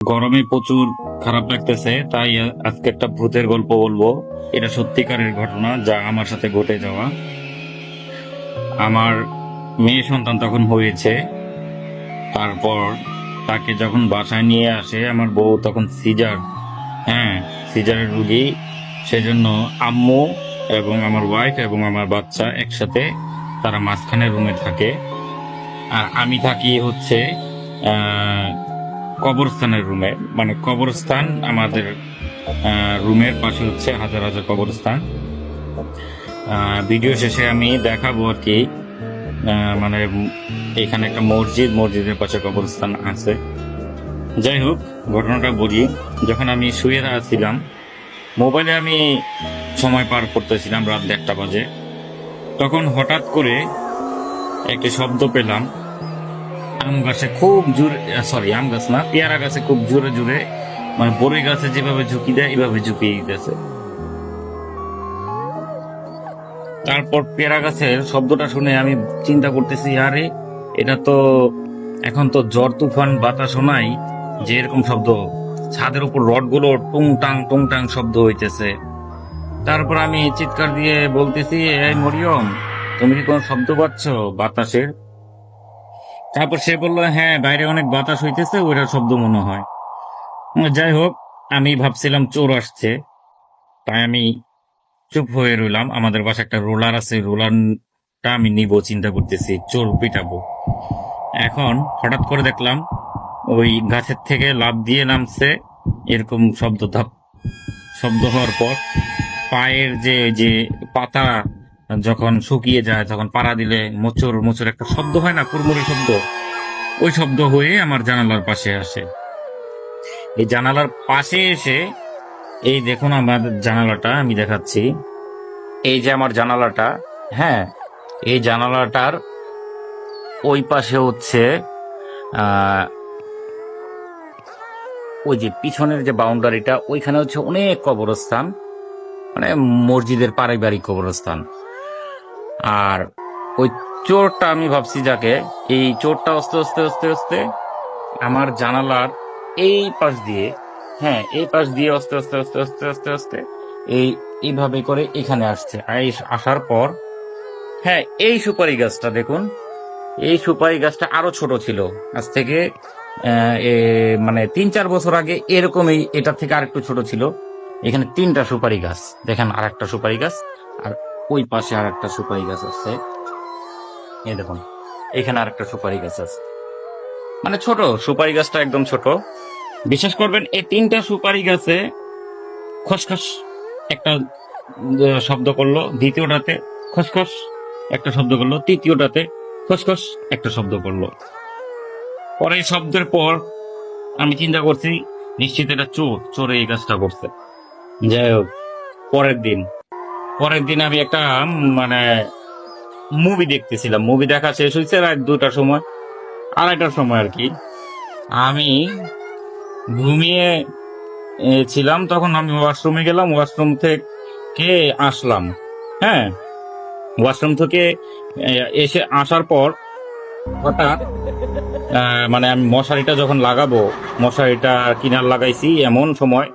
গরমে প্রচুর খারাপ লাগতেছে, তাই আজকে একটা ভূতের গল্প বলবো। এটা সত্যিকারের ঘটনা যা আমার সাথে ঘটে যাওয়া। আমার মেয়ে সন্তান তখন হয়েছে। তারপর তাকে যখন বাসায় নিয়ে আসে আমার বউ, তখন সিজার, হ্যাঁ, সিজারের রুগী। সেজন্য আম্মু এবং আমার ওয়াইফ এবং আমার বাচ্চা একসাথে তারা মাঝখানে রুমে থাকে। আর আমি থাকি হচ্ছে আহ কবরস্থানের রুমে, মানে কবরস্থান আমাদের রুমের পাশে হচ্ছে হাজার হাজার কবরস্থান। ভিডিও শেষে আমি দেখাবো আর কি, মানে এখানে একটা মসজিদের পাশে কবরস্থান আছে। যাই হোক, ঘটনাটা বলি। যখন আমি শুয়ে ছিলাম, মোবাইলে আমি সময় পার করতেছিলাম, রাত 1টা বাজে। তখন হঠাৎ করে একটা শব্দ পেলাম। আম গাছে খুব জোরে, সরি আম গাছ না, পেয়ারা গাছে খুব জোরে জোরে, মানে বড়ই গাছে যেভাবে ঝুঁকি দেয় এভাবে ঝুঁকিয়ে দিতেছে। তারপর পেয়ারা গাছের শব্দটা শুনে আমি চিন্তা করতেছি, আরে এটা তো এখন তো ঝড় তুফান বাতাস নাই যে এরকম শব্দ, ছাদের উপর রডগুলো টুং টাং শব্দ হইতেছে। তারপর আমি চিৎকার দিয়ে বলতেছি, এই মরিয়ম, তুমি কি কোনো শব্দ পাচ্ছ বাতাসের? তারপর সে বললো, হ্যাঁ, বাইরে অনেক বাতাস হইতেছে, ওইটার শব্দ মনে হয়। যাই হোক, আমি ভাবছিলাম চোর আসছে, তাই আমি চুপ হয়ে রইলাম। আমাদের বাসায় একটা রোলার আছে, রোলারটা আমি নিব চিন্তা করতেছি, চোর পিটাবো। এখন হঠাৎ করে দেখলাম ওই গাছের থেকে লাফ দিয়ে নামছে, এরকম শব্দ হওয়ার পর পায়ের যে যে পাতা যখন শুকিয়ে যায় তখন পাড়া দিলে মোচর মোচর একটা শব্দ হয় না, কুড়মুড়ি শব্দ, ওই শব্দ হয়ে আমার জানালার পাশে আসে। এই জানালার পাশে এসে, এই দেখুন আমার জানালাটা আমি দেখাচ্ছি, এই যে আমার জানালাটা, হ্যাঁ, এই জানালাটার ওই পাশে হচ্ছে আহ ওই যে পিছনের যে বাউন্ডারিটা, ওইখানে হচ্ছে অনেক কবরস্থান, মানে মসজিদের পারিবারিক কবরস্থান। আর ওই চোরটা, আমি ভাবছি যাকে, এই চোরটা আস্তে আস্তে আস্তে আস্তে আমার জানালার এই পাশ দিয়ে, হ্যাঁ, এই পাশ দিয়ে আস্তে আস্তে আস্তে আস্তে আস্তে আস্তে এইভাবে করে এখানে আসছে। আসার পর, হ্যাঁ, এই সুপারি গাছটা দেখুন, এই সুপারি গাছটা আরো ছোট ছিল। আজ থেকে মানে 3-4 বছর আগে এরকমই, এটা থেকে আরেকটু ছোট ছিল। এখানে 3টা সুপারি গাছ দেখেন, আর একটা সুপারি গাছ, আর ওই পাশে আর একটা সুপারি গাছ আছে। এই দেখুন, এখানে আর একটা সুপারি গাছ আছে, মানে ছোট সুপারি গাছটা, একদম ছোট। বিশ্বাস করবেন, এই 3টা সুপারি গাছে খসখস একটা শব্দ করলো, দ্বিতীয়টাতে খসখস একটা শব্দ করলো, তৃতীয়টাতে খসখস একটা শব্দ করলো। পরে এই শব্দের পর আমি চিন্তা করছি, নিশ্চিত এটা চোর এই কাজটা করছে। যাই হোক, পরের দিন আমি একটা মানে মুভি দেখতেছিলাম। মুভি দেখা শেষ হয়েছে রাত 2টার সময়, 2:30টার সময় আর কি। আমি ঘুমিয়ে ছিলাম, তখন আমি ওয়াশরুমে গেলাম, ওয়াশরুম থেকে আসলাম। হ্যাঁ, ওয়াশরুম থেকে এসে আসার পর হঠাৎ মানে আমি মশারিটা যখন লাগাবো, মশারিটা কিনার লাগাইছি, এমন সময়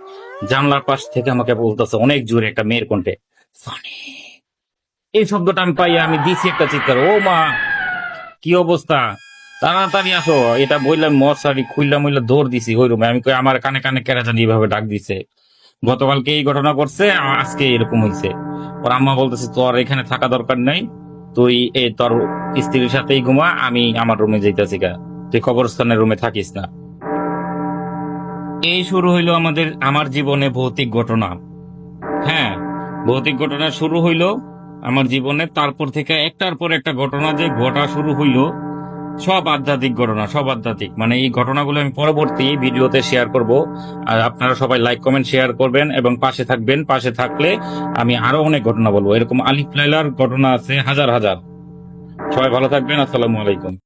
জানলার পাশ থেকে আমাকে বলতেছে অনেক জোরে একটা মেয়ের কণ্ঠে, সনি। এই শব্দটা আমি পাই, আমি দিছি একটা চিৎকার, ও মা, কি অবস্থা, তাড়াতাড়ি আসো। এটা বললাম, মশারি খুললাম, মইলা দৌড় দিছি ওই রুমে। আমি কই, আমার কানে কানে কেরা জানি এইভাবে ডাক দিছে, গতকালকে এই ঘটনা করছে, আজকে এরকম হয়েছে। ওর আম্মা বলতেছে, তোর এখানে থাকা দরকার নাই, তুই তোর স্ত্রীর সাথেই ঘুমা, আমি আমার রুমে যাইতেছি গা, তুই কবরস্থানের রুমে থাকিস না। এই শুরু হইলো আমার জীবনে ভৌতিক ঘটনা। হ্যাঁ, ভৌতিক ঘটনা শুরু হইলো আমার জীবনে। তারপর থেকে একটার পর একটা ঘটনা যে ঘটা শুরু হইলো, সব আধ্যাত্মিক ঘটনা, সব আধ্যাত্মিক। মানে এই ঘটনাগুলো আমি পরবর্তী ভিডিওতে শেয়ার করব। আর আপনারা সবাই লাইক কমেন্ট শেয়ার করবেন এবং পাশে থাকবেন। পাশে থাকলে আমি আরো অনেক ঘটনা বলবো, এরকম আলিফ লাইলার ঘটনা আছে হাজার হাজার। সবাই ভালো থাকবেন, আসসালামু আলাইকুম।